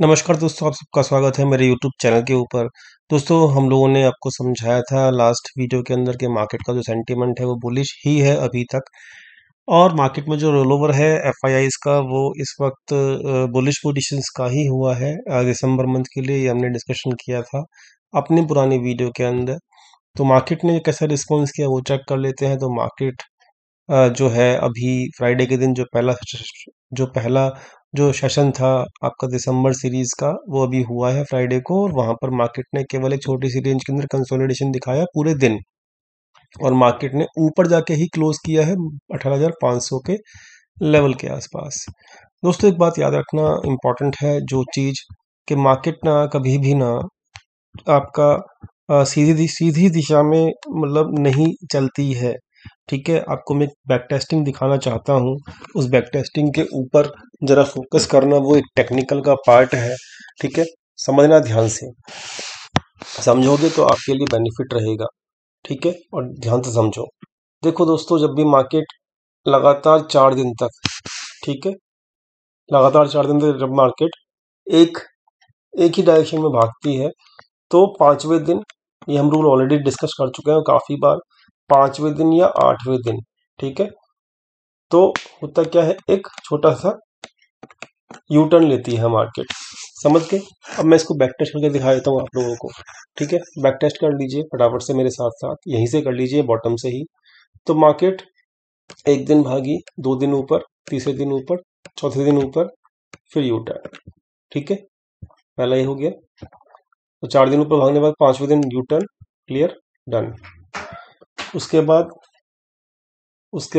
नमस्कार दोस्तों, आप सबका स्वागत है मेरे यूट्यूब चैनल के ऊपर। दोस्तों, हम लोगों ने आपको समझाया था लास्ट वीडियो के अंदर कि मार्केट का जो सेंटीमेंट है वो बुलिश ही है अभी तक। और मार्केट में जो रोल है एफआईआईज का वो इस वक्त बुलिश पोजीशंस का ही हुआ है। दिसंबर मंथ के लिए ये हमने डिस्कशन किया था अपनी पुरानी वीडियो के अंदर। तो मार्केट ने कैसा रिस्पॉन्स किया वो चेक कर लेते हैं। तो मार्केट जो है अभी फ्राइडे के दिन जो पहला जो सेशन था आपका दिसंबर सीरीज का वो अभी हुआ है फ्राइडे को। और वहां पर मार्केट ने केवल एक छोटी सी रेंज के अंदर कंसोलिडेशन दिखाया पूरे दिन। और मार्केट ने ऊपर जाके ही क्लोज किया है 18,500 के लेवल के आसपास। दोस्तों, एक बात याद रखना इम्पोर्टेंट है जो चीज़ कि मार्केट ना कभी भी ना आपका सीधी सीधी दिशा में मतलब नहीं चलती है। ठीक है, आपको मैं बैक टेस्टिंग दिखाना चाहता हूँ। उस बैक टेस्टिंग के ऊपर जरा फोकस करना, वो एक टेक्निकल का पार्ट है। ठीक है, समझना ध्यान से, समझोगे तो आपके लिए बेनिफिट रहेगा। ठीक है, और ध्यान से समझो। देखो दोस्तों, जब भी मार्केट लगातार 4 दिन तक, ठीक है, लगातार 4 दिन तक जब मार्केट एक एक ही डायरेक्शन में भागती है तो पांचवें दिन, ये हम रूल ऑलरेडी डिस्कस कर चुके हैं काफी बार, पांचवें दिन या आठवें दिन, ठीक है, तो होता क्या है, एक छोटा सा यू टर्न लेती है मार्केट। समझ के, अब मैं इसको बैक टेस्ट करके दिखा देता हूँ आप लोगों को। ठीक है, बैक टेस्ट कर लीजिए फटाफट से मेरे साथ साथ, यहीं से कर लीजिए बॉटम से ही। तो मार्केट एक दिन भागी, 2 दिन ऊपर, तीसरे दिन ऊपर, चौथे दिन ऊपर, फिर यू टर्न। ठीक है, पहला ये हो गया। तो 4 दिन ऊपर भागने के बाद पांचवें दिन यू टर्न, क्लियर, डन। उसके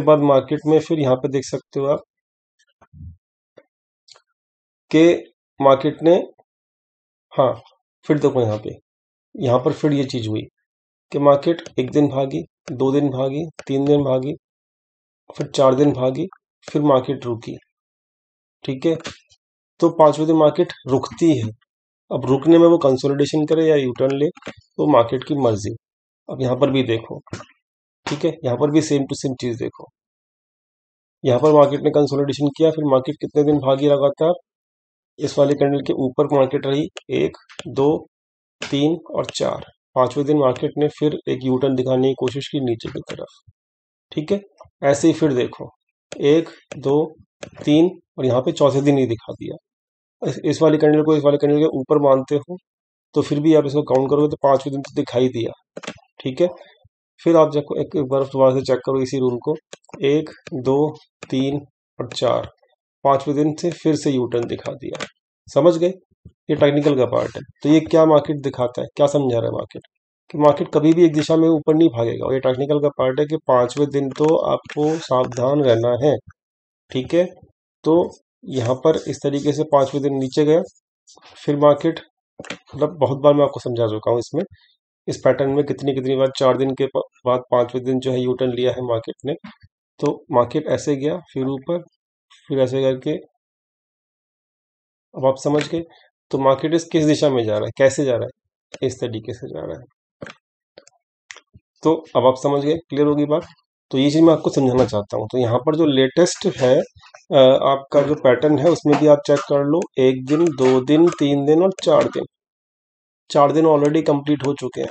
बाद मार्केट में फिर यहाँ पे देख सकते हो आप कि मार्केट ने, हाँ, फिर देखो यहाँ पर फिर ये चीज हुई कि मार्केट एक दिन भागी, 2 दिन भागी, 3 दिन भागी, फिर 4 दिन भागी, फिर मार्केट रुकी। ठीक है, तो पांचवें दिन मार्केट रुकती है। अब रुकने में वो कंसोलिडेशन करे या यूटर्न ले, तो मार्केट की मर्जी। अब यहाँ पर भी देखो, ठीक है, यहाँ पर भी सेम टू सेम चीज देखो। यहाँ पर मार्केट ने कंसोलिडेशन किया, फिर मार्केट कितने दिन भागी लगातार, इस वाले कैंडल के ऊपर मार्केट रही, 1, 2, 3 और 4। पांचवें दिन मार्केट ने फिर एक यू टर्न दिखाने की कोशिश की नीचे की तरफ। ठीक है, ऐसे ही फिर देखो, 1, 2, 3, और यहाँ पे चौथे दिन ही दिखा दिया। इस वाले कैंडल को इस वाले कैंडल के ऊपर मानते हो तो फिर भी आप इसको काउंट करोगे तो पांचवें दिन तो दिखाई दिया। ठीक है, फिर आप जब एक बार दोबारा से चेक करो इसी रूल को, 1, 2, 3 और 4, पांचवें दिन से फिर से यू टर्न दिखा दिया। समझ गए, ये टेक्निकल का पार्ट है। तो ये क्या मार्केट दिखाता है, क्या समझा रहा है मार्केट, कि मार्केट कभी भी एक दिशा में ऊपर नहीं भागेगा। और ये टेक्निकल का पार्ट है कि पांचवें दिन तो आपको सावधान रहना है। ठीक है, तो यहाँ पर इस तरीके से पांचवें दिन नीचे गया, फिर मार्केट, मतलब बहुत बार मैं आपको समझा चुका हूँ इसमें, इस पैटर्न में कितनी कितनी बार 4 दिन के बाद पांचवें दिन जो है यू टर्न लिया है मार्केट ने। तो मार्केट ऐसे गया, फिर ऊपर, फिर ऐसे करके, अब आप समझ गए। तो मार्केट इस किस दिशा में जा रहा है, कैसे जा रहा है, इस तरीके से जा रहा है। तो अब आप समझ गए, क्लियर होगी बात। तो ये चीज मैं आपको समझाना चाहता हूँ। तो यहाँ पर जो लेटेस्ट है आपका जो पैटर्न है उसमें भी आप चेक कर लो, 1 दिन, 2 दिन, 3 दिन और 4 दिन। 4 दिन ऑलरेडी कंप्लीट हो चुके हैं।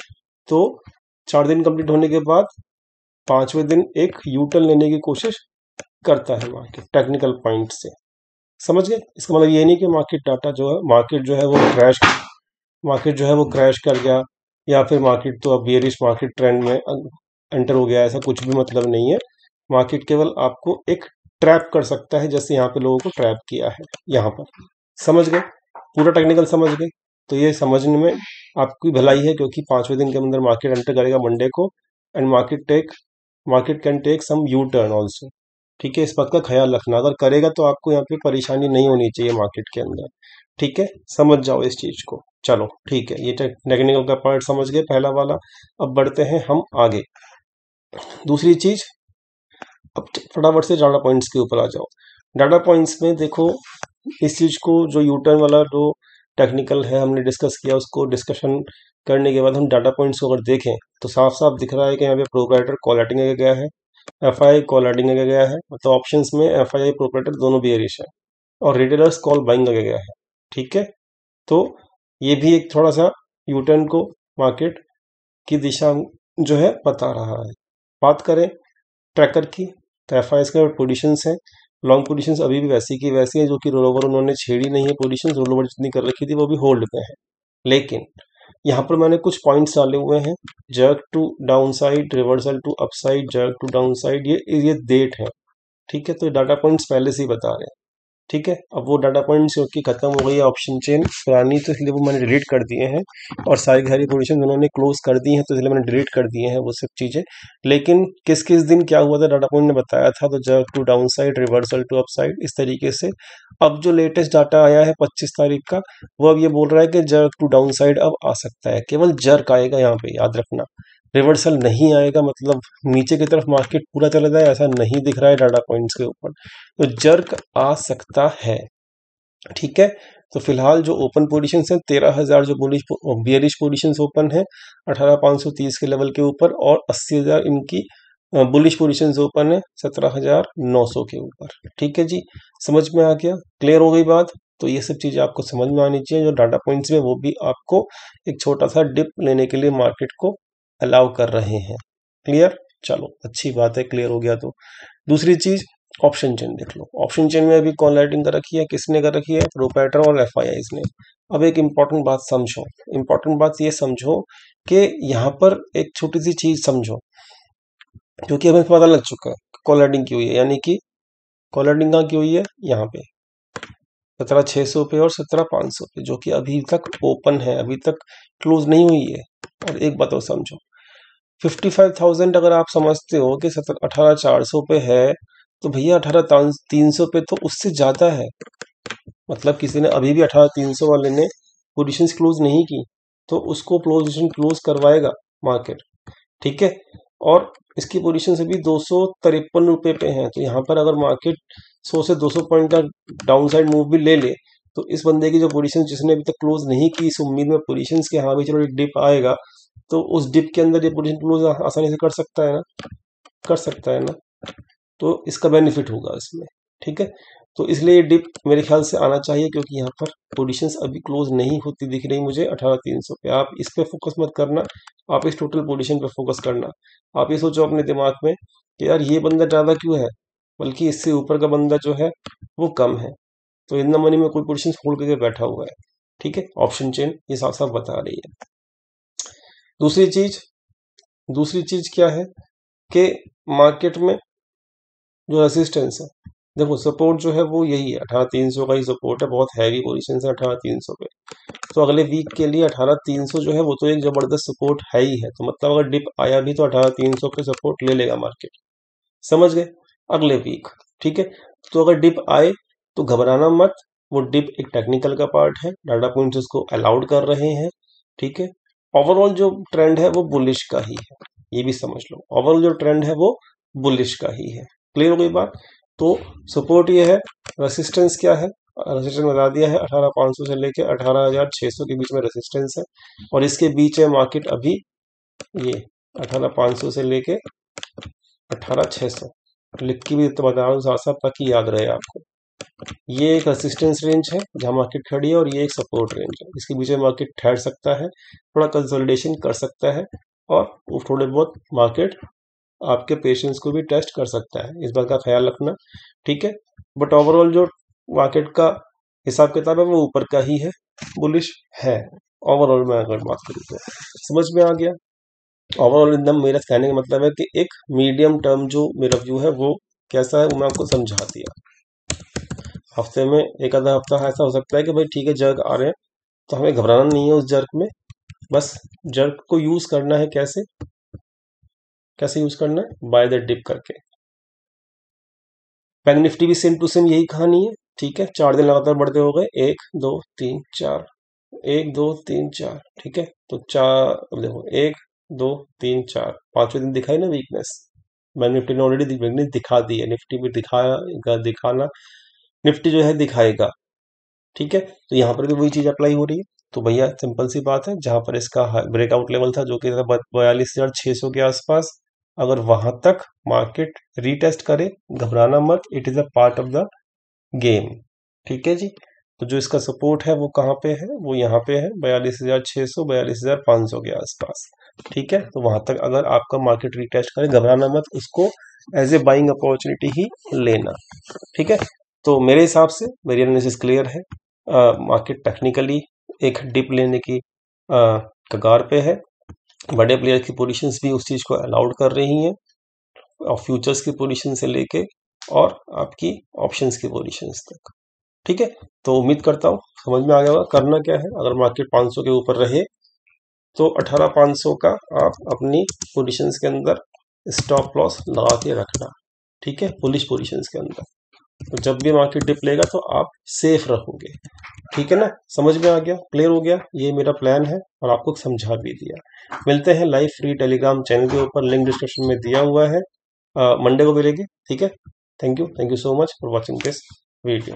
तो 4 दिन कंप्लीट होने के बाद पांचवें दिन एक यू टर्न लेने की कोशिश करता है मार्केट टेक्निकल पॉइंट से। समझ गए, इसका मतलब ये नहीं कि मार्केट जो है वो क्रैश कर गया, या फिर मार्केट तो अब बेयरिश मार्केट ट्रेंड में एंटर हो गया, ऐसा कुछ भी मतलब नहीं है। मार्केट केवल आपको एक ट्रैप कर सकता है, जैसे यहाँ पे लोगों को ट्रैप किया है यहाँ पर। समझ गए, पूरा टेक्निकल समझ गए। तो ये समझने में आपकी भलाई है, क्योंकि पांचवें दिन के अंदर मार्केट एंटर करेगा मंडे को, and market can take some U turn also. ठीक है, इस बात का ख्याल रखना, अगर करेगा तो आपको यहाँ पे परेशानी नहीं होनी चाहिए मार्केट के अंदर। ठीक है, समझ जाओ इस चीज को। चलो ठीक है, ये टेक्निकल का पार्ट समझ गए पहला वाला। अब बढ़ते हैं हम आगे, दूसरी चीज। अब फटाफट से डाटा पॉइंट्स के ऊपर आ जाओ। डाटा पॉइंट्स में देखो, इस चीज को जो यू टर्न वाला जो टेक्निकल है हमने डिस्कस किया, उसको डिस्कशन करने के बाद हम डाटा पॉइंट्स को अगर देखें तो साफ साफ दिख रहा है कि यहाँ पे प्रोप्राइटर कॉल राइटिंग आगे गया है, एफआई कॉल राइटिंग आगे गया है। मतलब ऑप्शंस में एफआई प्रोप्राइटर दोनों बेयरिश है, और रिटेलर्स कॉल बाइंग आगे गया है। ठीक है, तो ये भी एक थोड़ा सा यूटर्न को मार्केट की दिशा जो है बता रहा है। बात करें ट्रैकर की, तो एफआईएस के पोजीशंस हैं, लॉन्ग पोजीशंस अभी भी वैसी की वैसी है, जो कि रोल ओवर उन्होंने छेड़ी नहीं है। पोजीशंस रोल ओवर जितनी कर रखी थी वो भी होल्ड पे है। लेकिन यहाँ पर मैंने कुछ पॉइंट्स डाले हुए हैं, jerk to downside, reversal to upside, jerk to downside, ये डेट है। ठीक है, तो डाटा पॉइंट्स पहले से ही बता रहे हैं। ठीक है, अब वो डाटा पॉइंट्स क्योंकि खत्म हो गई है ऑप्शन चेन पुरानी, तो इसलिए वो मैंने डिलीट कर दिए हैं, और सारी सारी पोजीशन उन्होंने क्लोज कर दी हैं, तो इसलिए मैंने डिलीट कर दिए हैं वो सब चीज़ें। लेकिन किस किस दिन क्या हुआ था डाटा पॉइंट ने बताया था, तो jerk to downside, reversal to upside, इस तरीके से। अब जो लेटेस्ट डाटा आया है 25 तारीख का, वो अब ये बोल रहा है कि जर्क टू डाउन साइड अब आ सकता है, केवल जर्क आएगा यहाँ पे, याद रखना। रिवर्सल नहीं आएगा, मतलब नीचे की तरफ मार्केट पूरा चला जाए ऐसा नहीं दिख रहा है डाटा पॉइंट्स के ऊपर, तो जर्क आ सकता है। ठीक है, तो फिलहाल जो ओपन पोजीशन है 13,000, जो बियरिश पोजीशन ओपन है 18,530 के लेवल के ऊपर, और 80,000 इनकी बुलिश पोजीशन ओपन है 17,900 के ऊपर। ठीक है जी, समझ में आ गया, क्लियर हो गई बात। तो ये सब चीज़ें आपको समझ में आनी चाहिए, जो डाटा पॉइंट्स में वो भी आपको एक छोटा सा डिप लेने के लिए मार्केट को अलाउ कर रहे हैं। क्लियर, चलो अच्छी बात है, क्लियर हो गया। तो दूसरी चीज, ऑप्शन चेन देख लो। ऑप्शन चेन में अभी कॉल राइटिंग कर रखी है, किसने कर रखी है, प्रोपराइटर और एफआईआईज ने। अब एक इंपॉर्टेंट बात समझो, इंपॉर्टेंट बात ये समझो कि यहाँ पर एक छोटी सी चीज समझो, क्योंकि हमें पता लग चुका है कॉल राइटिंग की हुई है, यानी कि कॉल राइटिंग कहाँ की हुई है, यहाँ पे 17,600 पे और 17,500 पे, जो कि अभी तक ओपन है, अभी तक क्लोज नहीं हुई है। और एक बात और समझो, 55,000 अगर आप समझते हो कि 18,400 पे है, तो भैया 18,300 पे तो उससे ज्यादा है। मतलब किसी ने अभी भी 18,300 वाले ने पोजीशंस क्लोज नहीं की, तो उसको पोजीशन क्लोज करवाएगा मार्केट। ठीक है, और इसकी पोजीशन से भी 253 रुपए पे है, तो यहाँ पर अगर मार्केट 100 से 200 पॉइंट का डाउन साइड मूव भी ले ले, तो इस बंदे की जो पोजीशन जिसने अभी तक क्लोज नहीं की, इस उम्मीद में पोजीशन के हाँ भी चलो एक डिप आएगा, तो उस डिप के अंदर ये पोजीशन क्लोज आसानी से कर सकता है ना, कर सकता है ना, तो इसका बेनिफिट होगा इसमें। ठीक है, तो इसलिए ये डिप मेरे ख्याल से आना चाहिए, क्योंकि यहाँ पर पोजीशंस अभी क्लोज नहीं होती दिख रही मुझे 18,300 पे। आप इस पे फोकस मत करना, आप इस टोटल पोजीशन पे फोकस करना। आप ये सोचो अपने दिमाग में कि यार ये बंदा ज़्यादा क्यों है, बल्कि इससे ऊपर का बंदा जो है वो कम है, तो इन मनी में कोई पोजीशन होल्ड करके बैठा हुआ है। ठीक है, ऑप्शन चेन ये साफ साफ बता रही है। दूसरी चीज, दूसरी चीज क्या है कि मार्केट में जो रेसिस्टेंस है, देखो सपोर्ट जो है वो यही है, 18,300 का ही सपोर्ट है, बहुत हैवी पोजीशन है 18,300 पे। तो अगले वीक के लिए 18,300 जो है वो तो एक जबरदस्त सपोर्ट है ही है, तो मतलब अगर डिप आया भी तो 18,300 पे सपोर्ट ले लेगा मार्केट, समझ गए, अगले वीक। ठीक है, तो अगर डिप आए तो घबराना मत, वो डिप एक टेक्निकल का पार्ट है, डाटा पॉइंट्स उसको अलाउड कर रहे हैं। ठीक है, ओवरऑल जो ट्रेंड है वो बुलिश का ही है, ये भी समझ लो, ओवरऑल जो ट्रेंड है वो बुलिश का ही है। क्लियर हो गई बात। तो सपोर्ट ये है, रेसिस्टेंस क्या है, रेसिस्टेंस बता दिया है, 18,500 से लेके 18,600 के बीच में रेसिस्टेंस है, और इसके बीच है मार्केट अभी, ये 18,500 से लेके 18,600, लिख के भी तो बता रहा हूँ साथ साथ ताकि याद रहे आपको। ये एक रेसिस्टेंस रेंज है जहां मार्केट खड़ी है, और ये एक सपोर्ट रेंज है, इसके बीच में मार्केट ठहर सकता है, थोड़ा कंसोलिडेशन कर सकता है, और वो थोड़े बहुत मार्केट आपके पेशेंस को भी टेस्ट कर सकता है, इस बात का ख्याल रखना। ठीक है, बट ओवरऑल जो मार्केट का हिसाब किताब है वो ऊपर का ही है, बुलिश है ओवरऑल। मैं अगर बात करूँ तो समझ में आ गया। ओवरऑल एकदम मेरा कहने का मतलब है कि एक मीडियम टर्म जो मेरा व्यू है वो कैसा है वो मैं आपको समझा दिया। हफ्ते में एक आधा हफ्ता ऐसा हो सकता है कि भाई ठीक है जर्क आ रहे हैं, तो हमें घबराना नहीं है उस जर्क में, बस जर्क को यूज करना है, कैसे कैसे यूज करना है, बाय द डिप करके। बैंक निफ्टी भी सेम टू सेम यही कहानी है। ठीक है, 4 दिन लगातार बढ़ते हो गए, 1 2 3 4, 1 2 3 4। ठीक है, तो चार, देखो 1 2 3 4, पांचवें दिन दिखाई ना वीकनेस, बैंक निफ्टी ने ऑलरेडी वीकनेस दिखा दी है, निफ्टी भी दिखाया, दिखाना निफ्टी जो है दिखाएगा। ठीक है, तो यहाँ पर भी वही चीज अप्लाई हो रही है। तो भैया सिंपल सी बात है, जहां पर इसका ब्रेकआउट लेवल था जो कि था 42,600 के आसपास, अगर वहां तक मार्केट रीटेस्ट करे, घबराना मत, it is a part of the game. ठीक है जी, तो जो इसका सपोर्ट है वो कहाँ पे है, वो यहाँ पे है 42,600 42,500 के आसपास। ठीक है, तो वहां तक अगर आपका मार्केट रिटेस्ट करे, घबराना मत, उसको एज ए बाइंग अपॉर्चुनिटी ही लेना। ठीक है, तो मेरे हिसाब से मेरी एनालिसिस क्लियर है। मार्केट टेक्निकली एक डिप लेने की कगार पे है। बड़े प्लेयर की पोजीशंस भी उस चीज को अलाउड कर रही हैं, और फ्यूचर्स की पोजीशन से लेके और आपकी ऑप्शंस की पोजीशंस तक। ठीक है, तो उम्मीद करता हूँ समझ में आ गया होगा करना क्या है। अगर मार्केट 500 के ऊपर रहे तो 18,500 का आप अपनी पोजीशंस के अंदर स्टॉप लॉस लगा के रखना। ठीक है, बुलिश पोजीशंस के अंदर। तो जब भी मार्केट डिप लेगा तो आप सेफ रहोगे। ठीक है ना, समझ में आ गया, क्लियर हो गया, ये मेरा प्लान है और आपको समझा भी दिया। मिलते हैं लाइव फ्री टेलीग्राम चैनल के ऊपर, लिंक डिस्क्रिप्शन में दिया हुआ है। मंडे को मिलेंगे। ठीक है, thank you so much for watching this video.